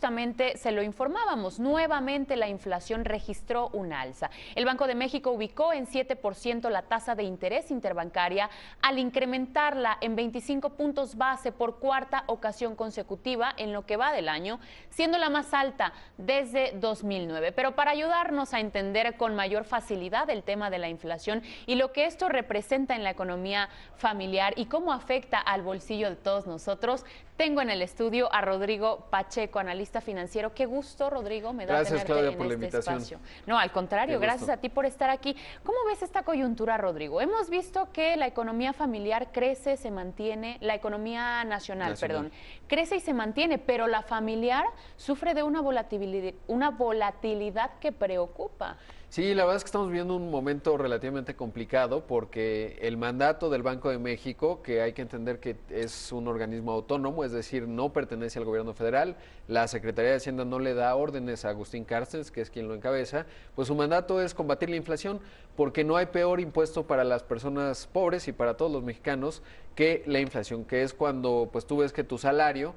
justamente se lo informábamos, nuevamente la inflación registró un alza. El Banco de México ubicó en 7% la tasa de interés interbancaria al incrementarla en 25 puntos base por cuarta ocasión consecutiva en lo que va del año, siendo la más alta desde 2009. Pero para ayudarnos a entender con mayor facilidad el tema de la inflación y lo que esto representa en la economía familiar y cómo afecta al bolsillo de todos nosotros, tengo en el estudio a Rodrigo Pacheco, analista financiero. Qué gusto, Rodrigo, me da tenerte Claudia, en por la este invitación. espacio. No, al contrario, gracias a ti por estar aquí. ¿Cómo ves esta coyuntura, Rodrigo? Hemos visto que la economía familiar crece, se mantiene, la economía nacional, crece y se mantiene, pero la familiar sufre de una volatilidad que preocupa. Sí, la verdad es que estamos viviendo un momento relativamente complicado porque el mandato del Banco de México, que hay que entender que es un organismo autónomo, es decir, no pertenece al gobierno federal, la Secretaría de Hacienda no le da órdenes a Agustín Carstens, que es quien lo encabeza, pues su mandato es combatir la inflación porque no hay peor impuesto para las personas pobres y para todos los mexicanos que la inflación, que es cuando pues tú ves que tu salario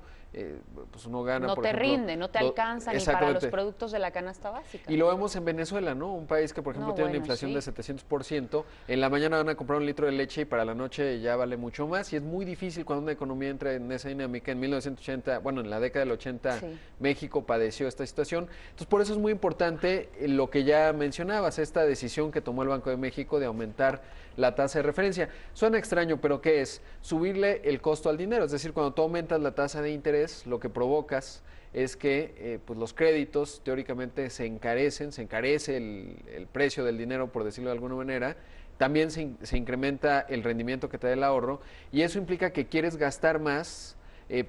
pues uno gana, no por te ejemplo, rinde, no te alcanza ni para los productos de la canasta básica. Y lo vemos en Venezuela, ¿no? Un país que, por ejemplo, tiene una inflación de 700%. En la mañana van a comprar un litro de leche y para la noche ya vale mucho más. Y es muy difícil cuando una economía entra en esa dinámica. En 1980, bueno, en la década del 80, México padeció esta situación. Entonces, por eso es muy importante lo que ya mencionabas, esta decisión que tomó el Banco de México de aumentar la tasa de referencia. Suena extraño, pero ¿qué es? Subirle el costo al dinero. Es decir, cuando tú aumentas la tasa de interés, lo que provocas es que pues los créditos teóricamente se encarece el precio del dinero, por decirlo de alguna manera. También se incrementa el rendimiento que te da el ahorro y eso implica que quieres gastar más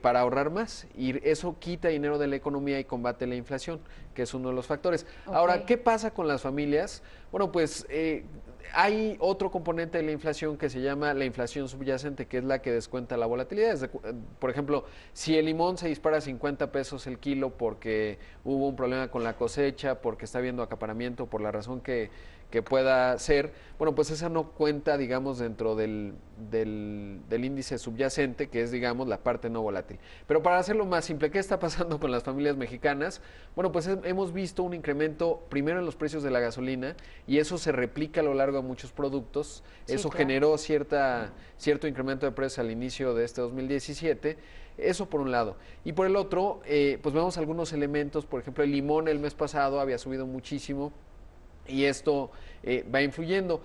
para ahorrar más y eso quita dinero de la economía y combate la inflación, que es uno de los factores. Ahora, ¿qué pasa con las familias? Bueno, pues hay otro componente de la inflación que se llama la inflación subyacente, que es la que descuenta la volatilidad. Por ejemplo, si el limón se dispara a 50 pesos el kilo porque hubo un problema con la cosecha, porque está habiendo acaparamiento, por la razón que pueda ser, bueno, pues esa no cuenta, digamos, dentro del índice subyacente, que es, digamos, la parte no volátil. Pero para hacerlo más simple, ¿qué está pasando con las familias mexicanas? Bueno, pues hemos visto un incremento primero en los precios de la gasolina y eso se replica a lo largo de muchos productos. Eso generó cierto incremento de precios al inicio de este 2017. Eso por un lado. Y por el otro, pues vemos algunos elementos, por ejemplo, el limón el mes pasado había subido muchísimo, y esto va influyendo.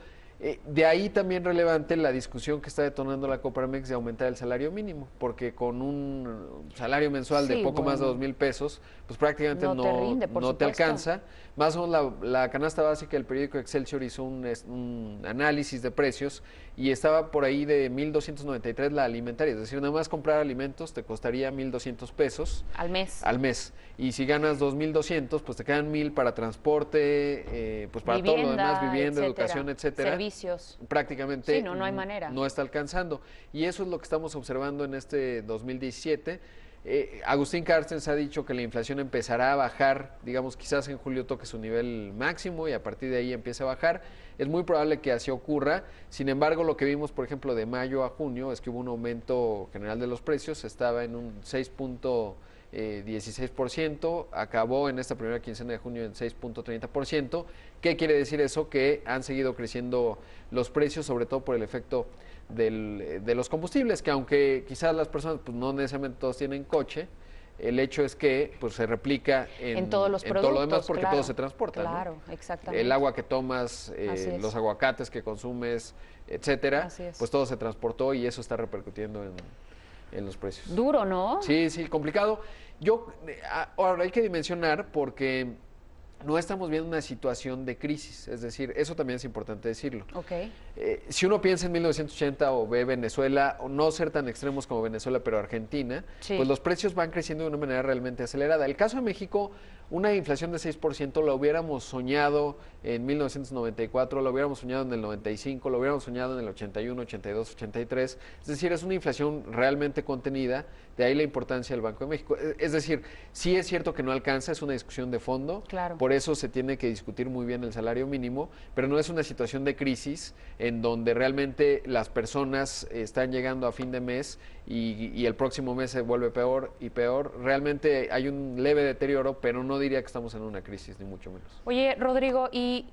De ahí también relevante la discusión que está detonando la Coparmex de aumentar el salario mínimo, porque con un salario mensual de poco más de 2,000 pesos, pues prácticamente no te alcanza. Más o menos la canasta básica del periódico Excelsior hizo un análisis de precios y estaba por ahí de 1,293 la alimentaria, es decir, nada más comprar alimentos te costaría 1,200 pesos al mes. Y si ganas 2,200, pues te quedan 1,000 para transporte, pues para todo lo demás, vivienda, educación, etcétera. Servicios. Prácticamente no hay manera. No está alcanzando. Y eso es lo que estamos observando en este 2017. Agustín Carstens ha dicho que la inflación empezará a bajar, digamos, quizás en julio toque su nivel máximo y a partir de ahí empiece a bajar. Es muy probable que así ocurra. Sin embargo, lo que vimos, por ejemplo, de mayo a junio es que hubo un aumento general de los precios, estaba en un 6.16%, acabó en esta primera quincena de junio en 6.30%. ¿Qué quiere decir eso? Que han seguido creciendo los precios, sobre todo por el efecto de los combustibles, que aunque quizás las personas pues no necesariamente todos tienen coche, el hecho es que pues se replica en todos los productos, todo lo demás porque todo se transporta. Claro, ¿no? Exactamente. El agua que tomas, los aguacates que consumes, etcétera, pues todo se transportó y eso está repercutiendo en los precios. Duro, ¿no? Sí, complicado. Ahora hay que dimensionar porque no estamos viendo una situación de crisis, es decir, eso también es importante decirlo. Si uno piensa en 1980 o ve Venezuela, o no ser tan extremos como Venezuela, pero Argentina, pues los precios van creciendo de una manera realmente acelerada. El caso de México, una inflación de 6% lo hubiéramos soñado en 1994, lo hubiéramos soñado en el 95, lo hubiéramos soñado en el 81, 82, 83. Es decir, es una inflación realmente contenida, de ahí la importancia del Banco de México. Es decir, sí es cierto que no alcanza, es una discusión de fondo. Claro. Por eso se tiene que discutir muy bien el salario mínimo, pero no es una situación de crisis en donde realmente las personas están llegando a fin de mes y el próximo mes se vuelve peor y peor. Realmente hay un leve deterioro, pero no diría que estamos en una crisis, ni mucho menos. Oye, Rodrigo, y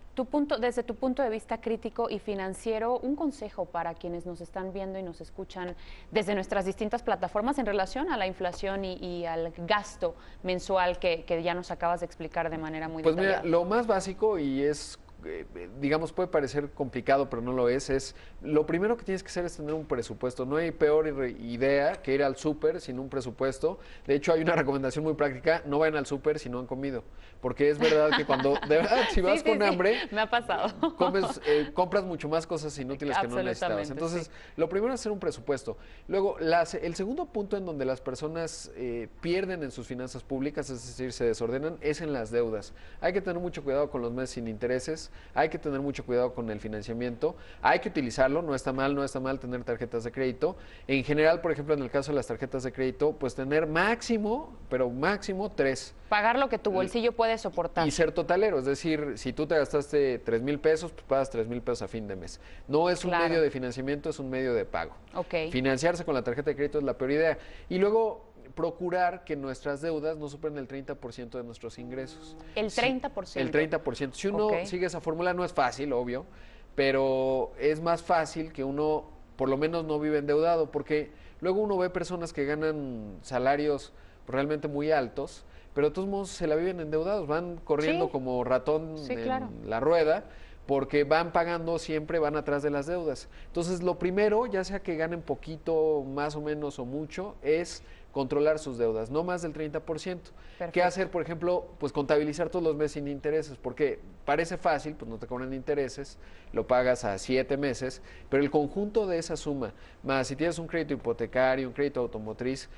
desde tu punto de vista crítico y financiero, un consejo para quienes nos están viendo y nos escuchan desde nuestras distintas plataformas en relación a la inflación y al gasto mensual que ya nos acabas de explicar de manera muy detallada. Pues mira, lo más básico y es digamos, puede parecer complicado, pero no lo es lo primero que tienes que hacer es tener un presupuesto. No hay peor idea que ir al súper sin un presupuesto. De hecho, hay una recomendación muy práctica: no vayan al súper si no han comido, porque es verdad que cuando, de verdad, si vas con hambre, me ha pasado. Compras mucho más cosas inútiles que no necesitabas. Entonces, lo primero es hacer un presupuesto. Luego, el segundo punto en donde las personas pierden en sus finanzas públicas, es decir, se desordenan, es en las deudas. Hay que tener mucho cuidado con los meses sin intereses. Hay que tener mucho cuidado con el financiamiento, hay que utilizarlo, no está mal tener tarjetas de crédito. En general, por ejemplo, en el caso de las tarjetas de crédito, pues tener máximo, pero máximo 3. Pagar lo que tu bolsillo puede soportar. Y ser totalero, es decir, si tú te gastaste 3,000 pesos, pues pagas 3,000 pesos a fin de mes. No es un medio de financiamiento, es un medio de pago. Financiarse con la tarjeta de crédito es la peor idea. Y luego, procurar que nuestras deudas no superen el 30% de nuestros ingresos. ¿El 30%? El 30%. Si uno sigue esa fórmula, no es fácil, obvio, pero es más fácil que uno por lo menos no vive endeudado, porque luego uno ve personas que ganan salarios realmente muy altos, pero de todos modos se la viven endeudados, van corriendo como ratón en la rueda, porque van pagando siempre, van atrás de las deudas. Entonces, lo primero, ya sea que ganen poquito, más o menos o mucho, es controlar sus deudas, no más del 30%. Perfecto. ¿Qué hacer, por ejemplo? Pues contabilizar todos los meses sin intereses, porque parece fácil, pues no te cobran intereses, lo pagas a 7 meses, pero el conjunto de esa suma, más si tienes un crédito hipotecario, un crédito automotriz,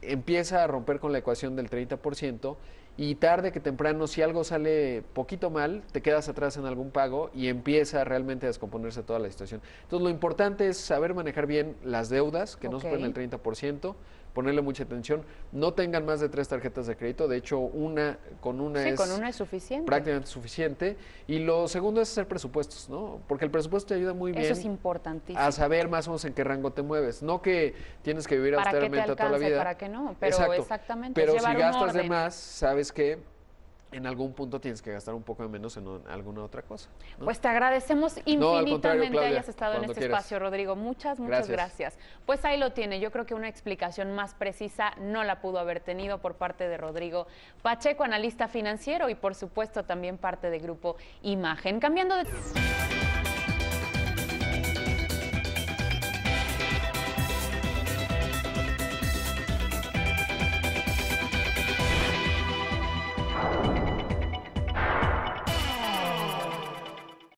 empieza a romper con la ecuación del 30%, y tarde que temprano, si algo sale poquito mal, te quedas atrás en algún pago y empieza realmente a descomponerse toda la situación. Entonces, lo importante es saber manejar bien las deudas, que no superen el 30%, ponerle mucha atención. No tengan más de 3 tarjetas de crédito, de hecho, con una es suficiente. Prácticamente suficiente. Y lo segundo es hacer presupuestos, ¿no? Porque el presupuesto te ayuda muy bien. Eso es importantísimo. A saber más o menos en qué rango te mueves. No que tienes que vivir austeramente toda la vida. Para que no, pero exactamente. Pero si gastas de más, sabes que en algún punto tienes que gastar un poco de menos en alguna otra cosa, ¿no? Pues te agradecemos infinitamente Claudia, hayas estado en este espacio, Rodrigo. Muchas gracias. Pues ahí lo tiene. Yo creo que una explicación más precisa no la pudo haber tenido por parte de Rodrigo Pacheco, analista financiero y por supuesto también parte de Grupo Imagen. Cambiando de